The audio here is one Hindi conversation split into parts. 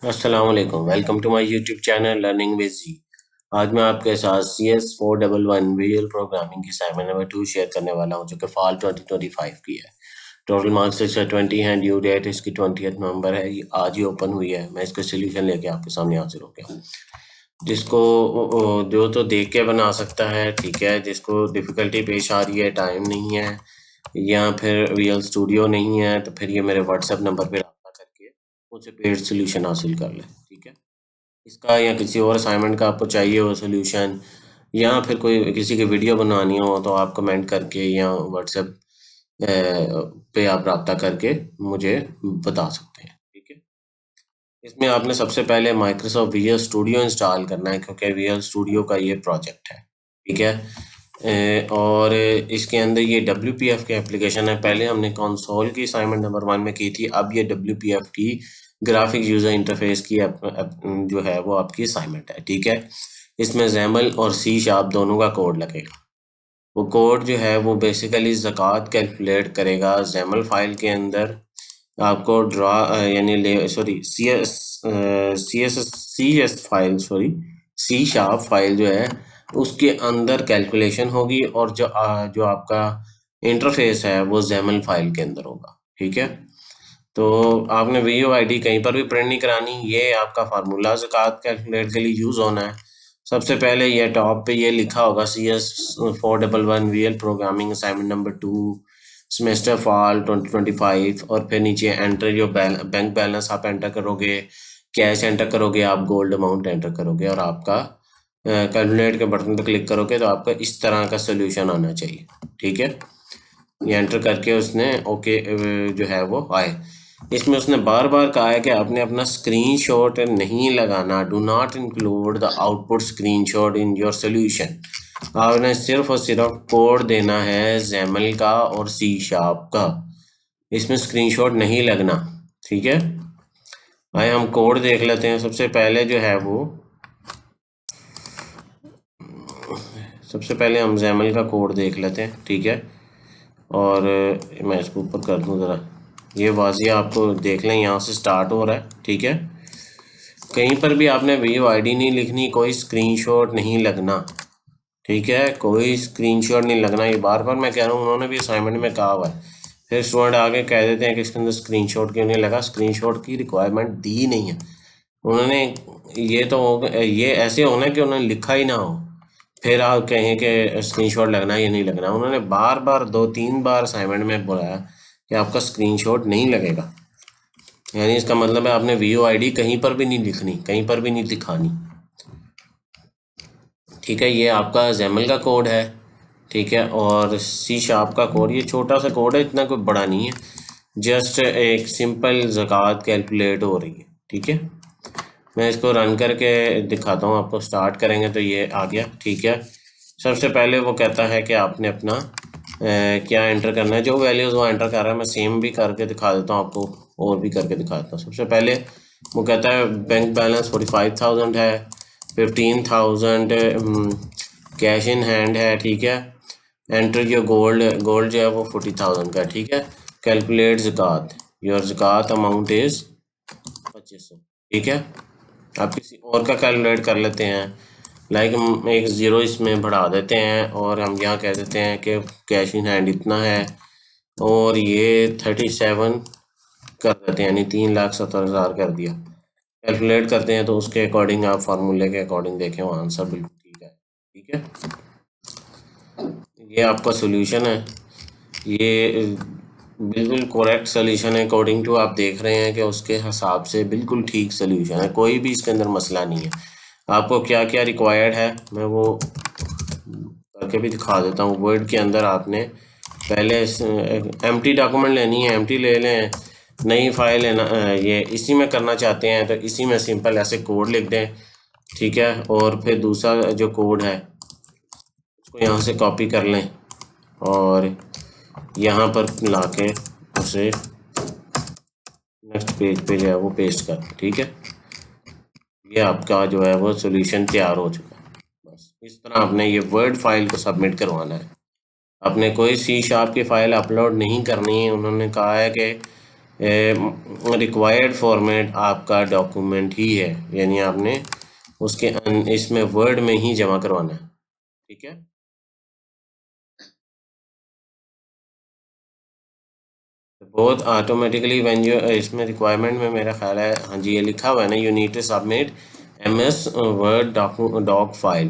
अस्सलामुअलैकुम, welcome to my YouTube channel learning with G. आज मैं आपके साथ CS411 विजुअल प्रोग्रामिंग की असाइनमेंट नंबर 2 शेयर करने वाला हूं, जो कि फॉल 2025 की है। टोटल मार्क्स 620 हैं। ड्यू डेट इसकी 20 नवंबर है। ये आज ही ओपन हुई है। मैं इसका सोल्यूशन लेके आपके सामने हाजिर हो गया हूँ। जिसको जो तो देख के बना सकता है, ठीक है। जिसको डिफ़िकल्टी पेश आ रही है, टाइम नहीं है या फिर रियल स्टूडियो नहीं है, तो फिर ये मेरे व्हाट्सएप नंबर पे रब्ता करके मुझसे पेड सोल्यूशन हासिल कर लें, ठीक है। इसका या किसी और असाइनमेंट का आपको चाहिए हो सोल्यूशन, या फिर कोई किसी की वीडियो बनवानी हो, तो आप कमेंट करके या व्हाट्सएप पे आप रब्ता करके मुझे बता सकते हैं, ठीक है। इसमें आपने सबसे पहले माइक्रोसॉफ्ट विजुअल स्टूडियो इंस्टॉल करना है, क्योंकि विजुअल स्टूडियो का ये प्रोजेक्ट है, ठीक है। और इसके अंदर ये WPF की एप्लीकेशन है। पहले हमने कंसोल की असाइनमेंट नंबर 1 में की थी। अब ये WPF की ग्राफिक यूज़र इंटरफेस की जो है वो आपकी असाइनमेंट है, ठीक है। इसमें जैमल और C# दोनों का कोड लगेगा। वो कोड जो है वो बेसिकली ज़कात कैलकुलेट करेगा। जैमल फाइल के अंदर आपको ड्रा यानी CS फाइल C# फाइल जो है उसके अंदर कैलकुलेशन होगी, और जो आपका इंटरफेस है वो जैमल फाइल के अंदर होगा, ठीक है। तो आपने VUID कहीं पर भी प्रिंट नहीं करानी। ये आपका फार्मूला ज़कात कैलकुलेट के लिए यूज़ होना है। सबसे पहले ये टॉप पे ये लिखा होगा CS411 VL programming assignment number 2 semester fall 2025, और फिर नीचे एंटर योर बैंक बैलेंस आप एंटर करोगे, कैश एंटर करोगे, आप गोल्ड अमाउंट एंटर करोगे, और आपका कैलकुलेट के बटन पर क्लिक करोगे तो आपका इस तरह का सोल्यूशन आना चाहिए, ठीक है। ये एंटर करके उसने ओके जो है वो आए। इसमें उसने बार बार कहा है कि आपने अपना स्क्रीनशॉट नहीं लगाना। Do not include the output screenshot in your solution. आपने सिर्फ और सिर्फ कोड देना है जैमल का और C# का। इसमें स्क्रीनशॉट नहीं लगना, ठीक है। आइए हम कोड देख लेते हैं। सबसे पहले हम जैमल का कोड देख लेते हैं, ठीक है। और मैं इसको ऊपर कर दूं ज़रा, ये वाजिया आपको देख लें, यहाँ से स्टार्ट हो रहा है, ठीक है। कहीं पर भी आपने VUID नहीं लिखनी, कोई स्क्रीनशॉट नहीं लगना, ठीक है। कोई स्क्रीनशॉट नहीं लगना। ये बार बार मैं कह रहा हूँ, उन्होंने भी असाइनमेंट में कहा हुआ है। फिर स्टूडेंट आगे कह देते हैं कि इसके अंदर स्क्रीनशॉट क्यों नहीं लगा। स्क्रीनशॉट की रिक्वायरमेंट दी नहीं है उन्होंने। ये ऐसे होना कि उन्होंने लिखा ही ना हो, फिर आप कहें कि स्क्रीनशॉट लगना या नहीं लगना। उन्होंने बार बार 2-3 बार असाइनमेंट में बोला कि आपका स्क्रीनशॉट नहीं लगेगा। यानी इसका मतलब है आपने VUID कहीं पर भी नहीं लिखनी, कहीं पर भी नहीं दिखानी, ठीक है। ये आपका जैमल का कोड है, ठीक है। और C# का कोड, ये छोटा सा कोड है, इतना कोई बड़ा नहीं है। जस्ट एक सिंपल ज़कात कैलकुलेट हो रही है, ठीक है। मैं इसको रन करके दिखाता हूँ आपको। स्टार्ट करेंगे तो ये आ गया, ठीक है। सबसे पहले वो कहता है कि आपने अपना क्या एंटर करना है। जो वैल्यूज़ वो एंटर कर रहा है, मैं सेम भी करके दिखा देता हूँ आपको, और भी करके दिखा देता हूँ। सबसे पहले वो कहता है बैंक बैलेंस 45,000 है, 15,000 कैश इन हैंड है, ठीक है। एंटर योर गोल्ड जो है वो 40,000 का, ठीक है। कैलकुलेट ज़कात, योर ज़कात अमाउंट इज़ 2500, ठीक है। आप किसी और का कैलकुलेट कर लेते हैं। लाइक हम एक ज़ीरो इसमें बढ़ा देते हैं, और हम यहाँ कह देते हैं कि कैश इन हैंड इतना है, और ये 37 कर देते हैं, यानी 3,70,000 कर दिया। कैलकुलेट करते हैं तो उसके अकॉर्डिंग आप फार्मूले के अकॉर्डिंग देखें, वो आंसर बिल्कुल ठीक है, ठीक है। ये आपका सोल्यूशन है। ये बिल्कुल करेक्ट सोल्यूशन है। अकॉर्डिंग टू आप देख रहे हैं कि उसके हिसाब से बिल्कुल ठीक सोल्यूशन है, कोई भी इसके अंदर मसला नहीं है। आपको क्या क्या रिक्वायर्ड है मैं वो करके भी दिखा देता हूँ। वर्ड के अंदर आपने पहले एम्प्टी डॉक्यूमेंट लेनी है, एम्प्टी ले लें। नई फाइल लेना, ये इसी में करना चाहते हैं तो इसी में सिंपल ऐसे कोड लिख दें, ठीक है। और फिर दूसरा जो कोड है उसको यहाँ से कॉपी कर लें, और यहाँ पर ला के उसे नेक्स्ट पेज पे जो है वो पेस्ट कर, ठीक है। ये आपका जो है वो सोल्यूशन तैयार हो चुका है। बस इस तरह आपने ये वर्ड फाइल को सबमिट करवाना है। आपने कोई C# की फ़ाइल अपलोड नहीं करनी है। उन्होंने कहा है कि रिक्वायर्ड फॉर्मेट आपका डॉक्यूमेंट ही है, यानी आपने उसके इसमें वर्ड में ही जमा करवाना है, ठीक है। बहुत ऑटोमेटिकली व्हेन यू इसमें रिक्वायरमेंट में मेरा ख्याल है, हाँ जी ये लिखा हुआ है ना, you need to submit MS word doc file,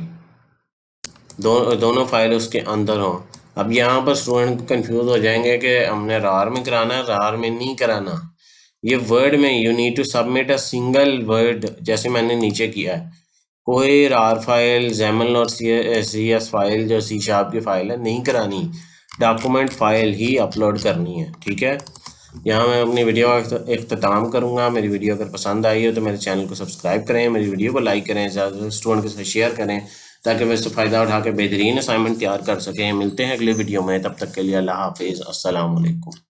दोनों फाइल उसके अंदर हों। अब यहाँ पर स्टूडेंट कंफ्यूज हो जाएंगे कि हमने रार में कराना है, रार में नहीं कराना, ये वर्ड में you need to submit a single word, जैसे मैंने नीचे किया है। कोई रार फाइल, XAML और CS फाइल जो C# की फाइल है नहीं करानी, डॉक्यूमेंट फाइल ही अपलोड करनी है, ठीक है। यहाँ मैं अपनी वीडियो का इख्तिताम करूँगा। मेरी वीडियो अगर पसंद आई हो तो मेरे चैनल को सब्सक्राइब करें, मेरी वीडियो को लाइक करें, ज़्यादा स्टूडेंट के साथ शेयर करें ताकि वे इससे फ़ायदा उठा के बेहतरीन असाइनमेंट तैयार कर सकें। मिलते हैं अगले वीडियो में, तब तक के लिए अल्लाह हाफिज़, अस्सलाम वालेकुम।